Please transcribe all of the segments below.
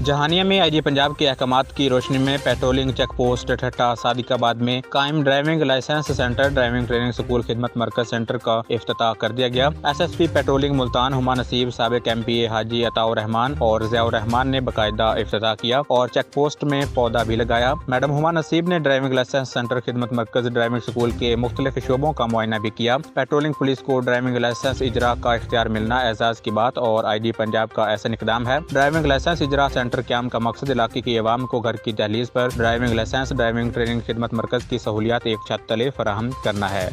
جہانیہ میں IG پنجاب کے احکامات کی روشنی میں patrolling check post Thatha Sadiqabad میں قائم driving licence centre driving training school خدمت مرکز سینٹر کا افتتاح کر دیا گیا۔ SSP پیٹرولنگ ملتان ہما نصیب، سابق MPA حاجی عطاء الرحمان اور ضیاء الرحمان نے باقاعدہ افتتاح کیا اور چیک پوسٹ میں پودا بھی لگایا۔ میڈم ہما نصیب نے ڈرائیونگ لائسنس سینٹر خدمت مرکز ڈرائیونگ سکول کے مختلف شعبوں کا معائنہ بھی کیا۔ پیٹرولنگ پولیس کو ڈرائیونگ لائسنس اجرا کا اختیار ملنا اعزاز کی بات اور IG پنجاب کا احسن اقدام ہے۔ ڈرائیونگ لائسنس اجرا سینٹر قیام کا مقصد علاقے کی عوام کو گھر کی دہلیز پر ڈرائیونگ لائسنس ڈرائیونگ ٹریننگ خدمت مرکز کی سہولیات ایک چھت تلے فراہم کرنا ہے۔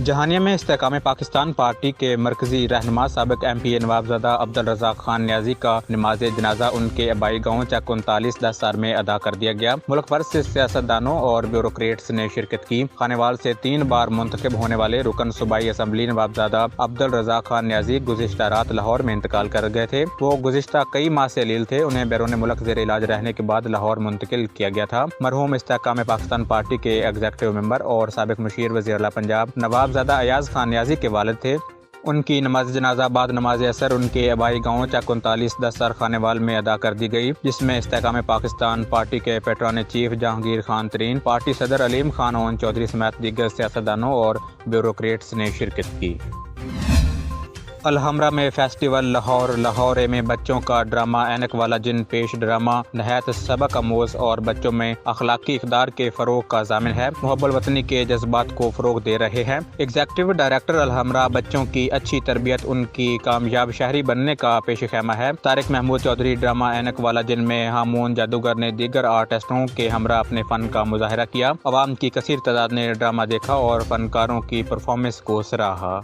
جہانیہ میں استحکام پاکستان پارٹی کے مرکزی رہنما سابق MPA نوابزادہ عبدالرزاق خان نیازی کا نماز جنازہ ان کے آبائی گاؤں چک 39 10 میں ادا کر دیا گیا۔ ملک بھر سے سیاستدانوں اور بیوروکریٹس نے شرکت کی۔ خانیوال سے 3 بار منتخب ہونے والے رکن صوبائی اسمبلی نوابزادہ عبدالرزاق خان نیازی گزشتہ رات لاہور میں انتقال کر گئے تھے۔ وہ گزشتہ کئی ماہ سے علیل تھے۔ انہیں بیرون ملک زیر علاج رہنے کے بعد لاہور منتقل کیا گیا تھا۔ مرحوم استحکام پاکستان پارٹی کے ایگزیکٹو ممبر اور سابق مشیر وزیر اعلیٰ پنجاب نوابزادہ ایاز خان نیازی کے والد تھے۔ ان کی نماز جنازہ بعد نماز عصر ان کے آبائی گاؤں چک 39 10 خانیوال میں ادا کر دی گئی، جس میں استحکام پاکستان پارٹی کے پیٹرون چیف جہانگیر خان ترین، پارٹی صدر علیم خان اون چودھری سمیت دیگر سیاستدانوں اور بیوروکریٹس نے شرکت کی۔ الحمرا میں فیسٹیول لاہور میں بچوں کا ڈرامہ اینک والا جن پیش ڈرامہ نہایت سبق آموز اور بچوں میں اخلاقی اقدار کے فروغ کا ضامن ہے۔ محب الوطنی کے جذبات کو فروغ دے رہے ہیں۔ ایگزیکٹو ڈائریکٹر الحمرا بچوں کی اچھی تربیت ان کی کامیاب شہری بننے کا پیش خیمہ ہے۔ طارق محمود چودھری ڈرامہ اینک والا جن میں ہامون جادوگر نے دیگر آرٹسٹوں کے ہمراہ اپنے فن کا مظاہرہ کیا۔ عوام کی کثیر تعداد نے ڈرامہ دیکھا اور فنکاروں کی پرفارمنس کو سراہا۔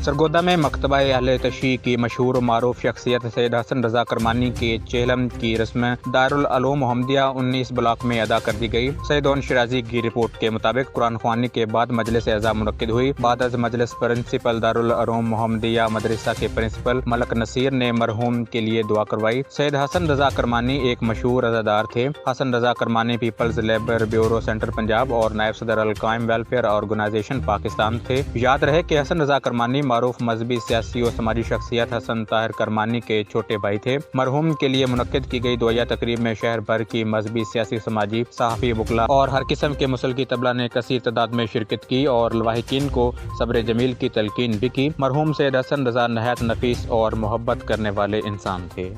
سرگودا میں مکتبہ اہل تشیع کی مشہور و معروف شخصیت سید حسن رضا کرمانی کے چہلم کی رسم دارالعلوم محمدیہ 19 بلاک میں ادا کر دی گئی۔ سید اون شرازی کی رپورٹ کے مطابق قرآن خوانی کے بعد مجلس اعزاز منعقد ہوئی۔ بعد از مجلس پرنسپل دارالعلوم محمدیہ مدرسہ کے پرنسپل ملک نصیر نے مرحوم کے لیے دعا کروائی۔ سید حسن رضا کرمانی ایک مشہور عزادار تھے۔ حسن رضا Kirmani Peoples labour bureau centre Punjab اور نائب صدر القائم ویلفیئر آرگنائزیشن پاکستان تھے۔ یاد رہے کہ حسن رضا کرمانی معروف مذہبی سیاسی و سماجی شخصیت حسن طاہر کرمانی کے چھوٹے بھائی تھے۔ مرحوم کے لیے منعقد کی گئی دعائیہ تقریب میں شہر بھر کی مذہبی سیاسی سماجی صحافی وکلاء اور ہر قسم کے مسلکی طبلہ نے کثیر تعداد میں شرکت کی اور لواحقین کو صبر جمیل کی تلقین بھی کی۔ مرحوم سید حسن رضا نہایت نفیس اور محبت کرنے والے انسان تھے۔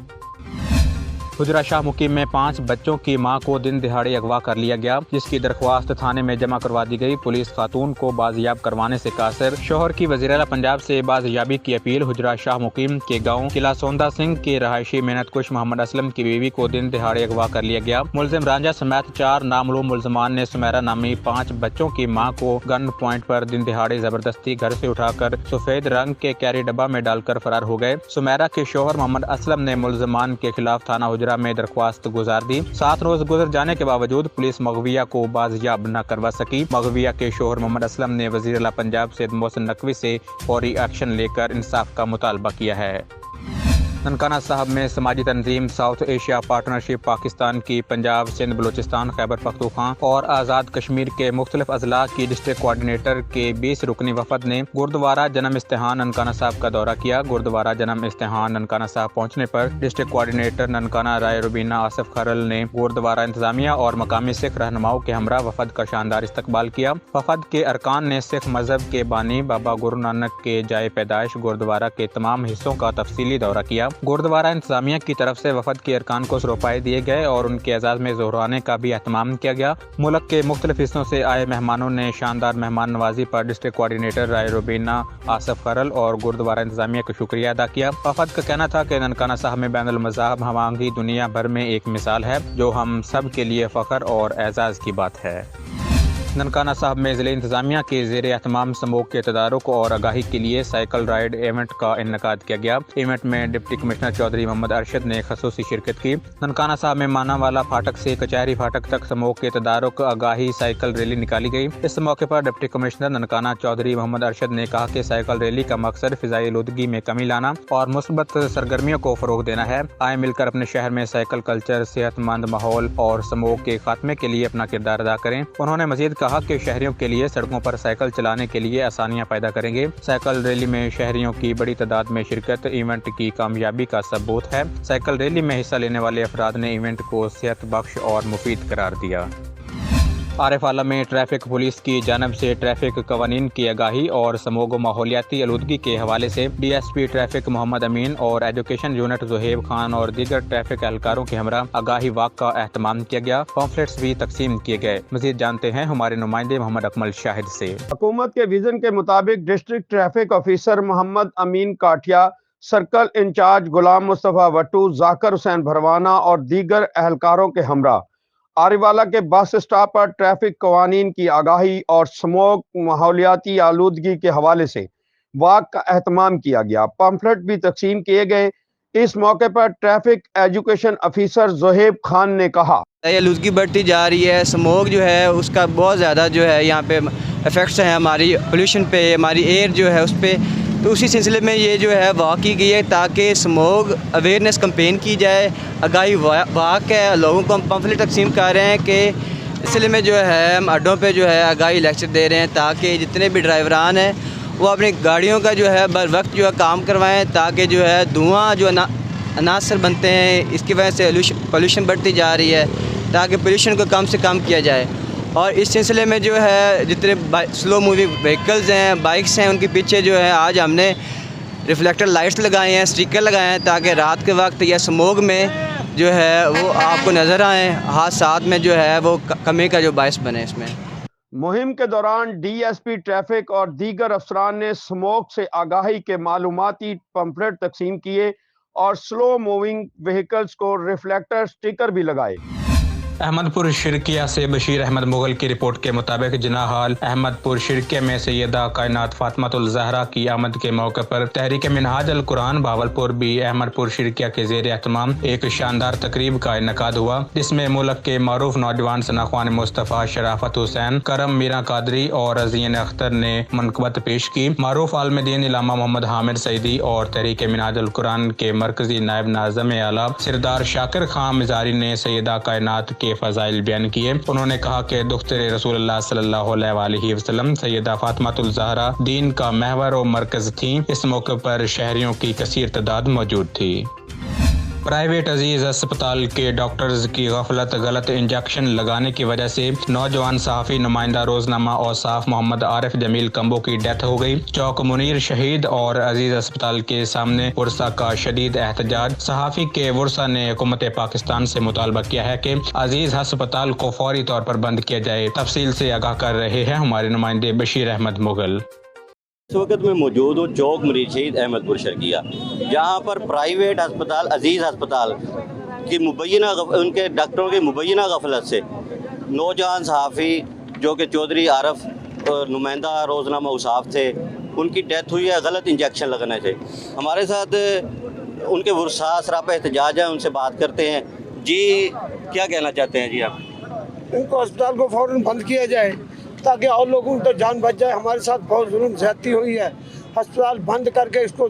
حجرہ شاہ مقیم میں 5 بچوں کی ماں کو دن دہاڑے اغوا کر لیا گیا، جس کی درخواست تھانے میں جمع کروا دی گئی۔ پولیس خاتون کو بازیاب کروانے سے قاصر، شوہر کی وزیر اعلیٰ پنجاب سے بازیابی کی اپیل۔ حجرہ شاہ مقیم کے گاؤں قلعہ سوندا سنگھ کے رہائشی محنت کش محمد اسلم کی بیوی کو دن دہاڑے اغوا کر لیا گیا۔ ملزم رانجھا سمیت 4 نامعلوم ملزمان نے سمیرہ نامی 5 بچوں کی ماں کو گن پوائنٹ پر دن دہاڑے زبردستی گھر سے اٹھا کر سفید رنگ کے کیری ڈبہ میں ڈال کر فرار ہو گئے۔ سمیرہ کے شوہر محمد اسلم نے ملزمان کے خلاف تھانہ حجرہ میں درخواست گزار دی۔ 7 روز گزر جانے کے باوجود پولیس مغویہ کو بازیاب نہ کروا سکی۔ مغویہ کے شوہر محمد اسلم نے وزیر اعلیٰ پنجاب سید محسن نقوی سے فوری ایکشن لے کر انصاف کا مطالبہ کیا ہے۔ ننکانہ صاحب میں سماجی تنظیم ساؤتھ ایشیا پارٹنرشپ پاکستان کی پنجاب سندھ بلوچستان خیبر پختونخوا اور آزاد کشمیر کے مختلف اضلاع کی ڈسٹرکٹ کوآرڈینیٹر کے 20 رکنی وفد نے گردوارہ جنم استحان ننکانہ صاحب کا دورہ کیا۔ گردوارہ جنم استحان ننکانہ صاحب پہنچنے پر ڈسٹرکٹ کوآرڈینیٹر ننکانہ رائے روبینہ آصف خرل نے گردوارہ انتظامیہ اور مقامی سکھ رہنماؤں کے ہمراہ وفد کا شاندار استقبال کیا۔ وفد کے ارکان نے سکھ مذہب کے بانی بابا گرو نانک کے جائے پیدائش گردوارہ کے تمام حصوں کا تفصیلی دورہ کیا۔ گردوارہ انتظامیہ کی طرف سے وفد کے ارکان کو سروپائے دیے گئے اور ان کے اعزاز میں ظہرانے کا بھی اہتمام کیا گیا۔ ملک کے مختلف حصوں سے آئے مہمانوں نے شاندار مہمان نوازی پر ڈسٹرکٹ کوآرڈینیٹر رائے روبینہ آصف خرل اور گردوارہ انتظامیہ کا شکریہ ادا کیا۔ وفد کا کہنا تھا کہ ننکانہ صاحب میں بین المذاہب ہم آہنگی دنیا بھر میں ایک مثال ہے، جو ہم سب کے لیے فخر اور اعزاز کی بات ہے۔ ننکانہ صاحب میں ضلع انتظامیہ کے زیر اہتمام سموگ کے تدارک اور آگاہی کے لیے سائیکل رائیڈ ایونٹ کا انعقاد کیا گیا۔ ایونٹ میں ڈپٹی کمشنر چودھری محمد ارشد نے خصوصی شرکت کی۔ ننکانہ صاحب میں مانا والا پھاٹک سے کچہری پھاٹک تک سموگ کے تدارک آگاہی سائیکل ریلی نکالی گئی۔ اس موقع پر ڈپٹی کمشنر ننکانہ چودھری محمد ارشد نے کہا کہ سائیکل ریلی کا مقصد فضائی آلودگی میں کمی لانا اور مثبت سرگرمیوں کو فروغ دینا ہے۔ آئے مل کر اپنے شہر میں سائیکل کلچر، صحت مند ماحول اور سموگ کے خاتمے کے لیے اپنا کردار ادا کریں۔ انہوں نے مزید کہا کہ شہریوں کے لیے سڑکوں پر سائیکل چلانے کے لیے آسانیاں پیدا کریں گے۔ سائیکل ریلی میں شہریوں کی بڑی تعداد میں شرکت ایونٹ کی کامیابی کا ثبوت ہے۔ سائیکل ریلی میں حصہ لینے والے افراد نے ایونٹ کو صحت بخش اور مفید قرار دیا۔ عارف آلہ میں ٹریفک پولیس کی جانب سے ٹریفک قوانین کی آگاہی اور سموگ و ماحولیاتی آلودگی کے حوالے سے ڈی ایس پی ٹریفک محمد امین اور ایجوکیشن یونٹ زہیب خان اور دیگر ٹریفک اہلکاروں کے ہمراہ آگاہی واک کا اہتمام کیا گیا۔ پمفلیٹس بھی تقسیم کیے گئے۔ مزید جانتے ہیں ہمارے نمائندے محمد اکمل شاہد سے۔ حکومت کے ویژن کے مطابق ڈسٹرکٹ ٹریفک آفیسر محمد امین کاٹھیا، سرکل انچارج غلام مصطفیٰ وٹو، ذاکر حسین بھروانہ اور دیگر اہلکاروں کے ہمراہ عارف آلہ کے بس اسٹاپ پر ٹریفک قوانین کی آگاہی اور سموگ ماحولیاتی آلودگی کے حوالے سے واک کا اہتمام کیا گیا۔ پمفلٹ بھی تقسیم کیے گئے۔ اس موقع پر traffic education officer Zohaib Khan نے کہا، آلودگی بڑھتی جا رہی ہے، سموگ جو ہے اس کا بہت زیادہ جو ہے یہاں پہ افیکٹس ہیں ہماری پولیوشن پہ، ہماری ایئر جو ہے اس پہ، تو اسی سلسلے میں یہ جو ہے واک کی گئی ہے تاکہ سموگ اویئرنیس کمپین کی جائے۔ آگاہی واک ہے، لوگوں کو ہم پمفلٹ تقسیم کر رہے ہیں کہ اس سلسلے میں جو ہے ہم اڈوں پہ جو ہے آگاہی لیکچر دے رہے ہیں تاکہ جتنے بھی ڈرائیوران ہیں وہ اپنی گاڑیوں کا جو ہے بر وقت جو ہے کام کروائیں، تاکہ جو ہے دھواں جو عناصر بنتے ہیں اس کی وجہ سے پولیوشن بڑھتی جا رہی ہے، تاکہ پولیوشن کو کم سے کم کیا جائے۔ اور اس سلسلے میں جو ہے جتنے سلو موونگ وہیکلز ہیں، بائکس ہیں، ان کے پیچھے جو ہے آج ہم نے ریفلیکٹر لائٹس لگائے ہیں، اسٹیکر لگائے ہیں تاکہ رات کے وقت یا سموگ میں جو ہے وہ آپ کو نظر آئیں، حادثات میں جو ہے وہ کمی کا جو باعث بنے اس میں۔ مہم کے دوران ڈی ایس پی ٹریفک اور دیگر افسران نے سموگ سے آگاہی کے معلوماتی پمفلٹ تقسیم کیے اور سلو موونگ وہیکلز کو ریفلیکٹر سٹیکر بھی لگائے۔ احمد پور شرکیہ سے بشیر احمد مغل کی رپورٹ کے مطابق جناح حال احمد پور شرکیہ میں سیدہ کائنات فاطمۃ الزہرا کی آمد کے موقع پر تحریک منہاج القرآن بہاولپور بھی احمد پور شرکیہ کے زیر اہتمام ایک شاندار تقریب کا انعقاد ہوا، جس میں ملک کے معروف نوجوان ثناخوان مصطفیٰ شرافت حسین، کرم میرا قادری اور ازین اختر نے منقبت پیش کی۔ معروف عالم دین علامہ محمد حامد سعیدی اور تحریک منہاج القرآن کے مرکزی نائب ناظم اعلیٰ سردار شاکر خان مزاری نے سیدہ کائنات کے فضائل بیان کیے۔ انہوں نے کہا کہ دختر رسول اللہ صلی اللہ علیہ وآلہ وسلم سیدہ فاطمۃ الزہرا دین کا محور و مرکز تھیں۔ اس موقع پر شہریوں کی کثیر تعداد موجود تھی۔ پرائیویٹ عزیز ہسپتال کے ڈاکٹرز کی غفلت، غلط انجیکشن لگانے کی وجہ سے نوجوان صحافی نمائندہ روزنامہ اوصاف محمد عارف جمیل کمبو کی ڈیتھ ہو گئی۔ چوک منیر شہید اور عزیز ہسپتال کے سامنے ورثاء کا شدید احتجاج۔ صحافی کے ورثاء نے حکومت پاکستان سے مطالبہ کیا ہے کہ عزیز ہسپتال کو فوری طور پر بند کیا جائے۔ تفصیل سے آگاہ کر رہے ہیں ہمارے نمائندے بشیر احمد مغل۔ اس وقت میں موجود ہوں چوک منیر شہید احمد پور شرکیہ، جہاں پر پرائیویٹ ہسپتال عزیز ہسپتال کی ان کے ڈاکٹروں کی مبینہ غفلت سے نوجوان صحافی جو کہ چودھری عارف نمائندہ روزنامہ اوصاف تھے، ان کی ڈیتھ ہوئی ہے غلط انجیکشن لگنے سے۔ ہمارے ساتھ ان کے ورثاء سراپا احتجاج ہیں، ان سے بات کرتے ہیں۔ جی کیا کہنا چاہتے ہیں جی آپ؟ ان کو اسپتال کو فوراً بند کیا جائے تاکہ اور لوگوں کی جان بچ جائے۔ ہمارے ساتھ بہت ظلم زیادتی ہوئی ہے، اسپتال بند کر کے اس کو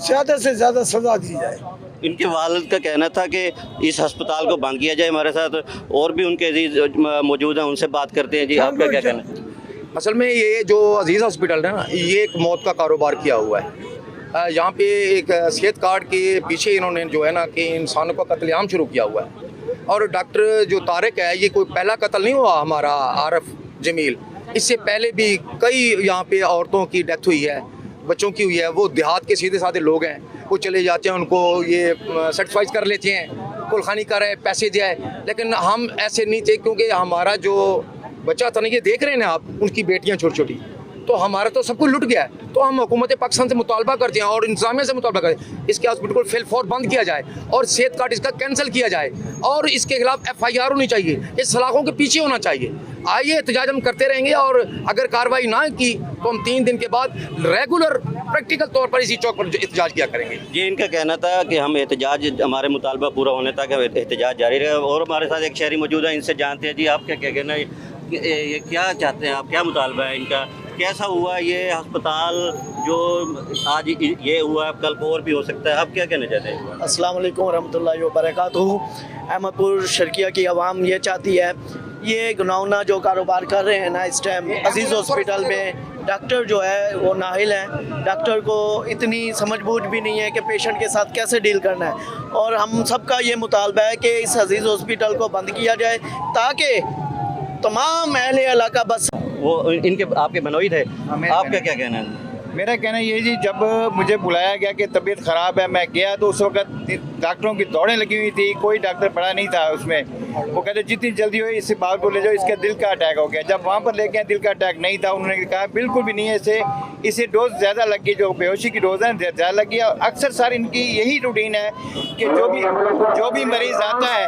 زیادہ سے زیادہ سزا دی جائے۔ ان کے والد کا کہنا تھا کہ اس ہسپتال کو بند کیا جائے۔ ہمارے ساتھ اور بھی ان کے عزیز موجود ہیں، ان سے بات کرتے ہیں۔ جی آپ کا کیا کہنا ہے؟ اصل میں یہ جو عزیز ہاسپٹل ہے نا، یہ ایک موت کا کاروبار کیا ہوا ہے۔ یہاں پہ ایک صحت کارڈ کے پیچھے انہوں نے جو ہے نا کہ انسانوں کا قتل عام شروع کیا ہوا ہے۔ اور ڈاکٹر جو طارق ہے، یہ کوئی پہلا قتل نہیں ہوا ہمارا عارف جمیل، اس سے پہلے بھی کئی یہاں پہ عورتوں کی ڈیتھ ہوئی ہے، بچوں کی ہوئی ہے۔ وہ دیہات کے سیدھے سادے لوگ ہیں، وہ چلے جاتے ہیں، ان کو یہ سیٹسفائز کر لیتے ہیں، کلخانی کر رہے پیسے دیا ہے۔ لیکن ہم ایسے نہیں تھے، کیونکہ ہمارا جو بچہ تھا نا، یہ دیکھ رہے ہیں نا آپ، ان کی بیٹیاں چھوٹی چھوٹی، تو ہمارا تو سب کچھ لٹ گیا ہے۔ تو ہم حکومت پاکستان سے مطالبہ کرتے ہیں اور انتظامیہ سے مطالبہ کرتے ہیں، اس کے ہاسپٹل کو فی الفور بند کیا جائے اور صحت کارڈ اس کا کینسل کیا جائے اور اس کے خلاف FIR ہونی چاہیے، اس سلاخوں کے پیچھے ہونا چاہیے۔ آئیے احتجاج ہم کرتے رہیں گے، اور اگر کارروائی نہ کی تو ہم 3 دن کے بعد ریگولر پریکٹیکل طور پر اسی چوک پر احتجاج کیا کریں گے۔ یہ ان کا کہنا تھا کہ ہم احتجاج، ہمارے مطالبہ پورا ہونے تک احتجاج جاری رہے۔ اور ہمارے ساتھ ایک شہری موجود ہے، ان سے جانتے ہیں۔ جی آپ کا کیا کہنا ہے؟ یہ کیا چاہتے ہیں آپ؟ کیا مطالبہ ہے ان کا؟ کیسا ہوا یہ ہسپتال جو آج یہ ہوا ہے، کل کو اور بھی ہو سکتا ہے؟ آپ کیا کہنا چاہتے ہیں؟ السلام علیکم ورحمۃ اللہ وبرکاتہ۔ احمد پور شرکیہ کی عوام یہ چاہتی ہے، یہ گناؤنا جو کاروبار کر رہے ہیں نا اس ٹائم عزیز ہاسپٹل میں، ڈاکٹر جو ہے وہ نااہل ہیں، ڈاکٹر کو اتنی سمجھ بوجھ بھی نہیں ہے کہ پیشنٹ کے ساتھ کیسے ڈیل کرنا ہے، اور ہم سب کا یہ مطالبہ ہے کہ اس عزیز ہاسپٹل کو بند کیا جائے تاکہ تمام اہل علاقہ بس وہ ان کے آپ کے بنوئی تھے، آپ کا کیا کہنا ہے؟ میرا کہنا یہ جی، جب مجھے بلایا گیا کہ طبیعت خراب ہے، میں گیا تو اس وقت ڈاکٹروں کی دوڑیں لگی ہوئی تھی، کوئی ڈاکٹر پڑا نہیں تھا اس میں۔ وہ کہتے جتنی جلدی ہوئی اس بات کو لے جاؤ، اس کے دل کا اٹیک ہو گیا۔ جب وہاں پر لے کے دل کا اٹیک نہیں تھا، انہوں نے کہا بالکل بھی نہیں ہے، اسے ڈوز زیادہ لگ گئی، جو بے ہوشی کی ڈوز ہے زیادہ لگ گیا۔ اکثر سر ان کی یہی روٹین ہے کہ جو بھی مریض آتا ہے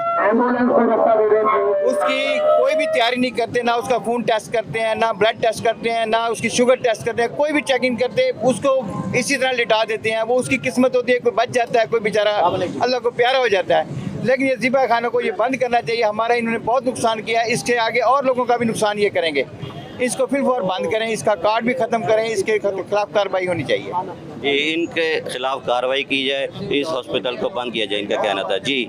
اس کی کوئی بھی تیاری نہیں کرتے، نہ اس کا خون ٹیسٹ کرتے ہیں، نہ بلڈ ٹیسٹ کرتے ہیں، نہ اس کی شوگر ٹیسٹ کرتے ہیں، کوئی بھی چیکنگ کرتے، اس کو اسی طرح لٹا دیتے ہیں۔ وہ اس کی قسمت ہوتی ہے، کوئی بچ جاتا ہے، کوئی بیچارہ اللہ کو پیارا ہو جاتا ہے۔ لیکن یہ ذبح خانوں کو یہ بند کرنا چاہیے، ہمارا انہوں نے بہت نقصان کیا ہے، اس کے آگے اور لوگوں کا بھی نقصان یہ کریں گے۔ اس کو فی الفور بند کریں، اس کا کارڈ بھی ختم کریں، اس کے خلاف کارروائی ہونی چاہیے۔ ان کے خلاف کارروائی کی جائے، اس ہاسپٹل کو بند کیا جائے، ان کا کہنا تھا جی۔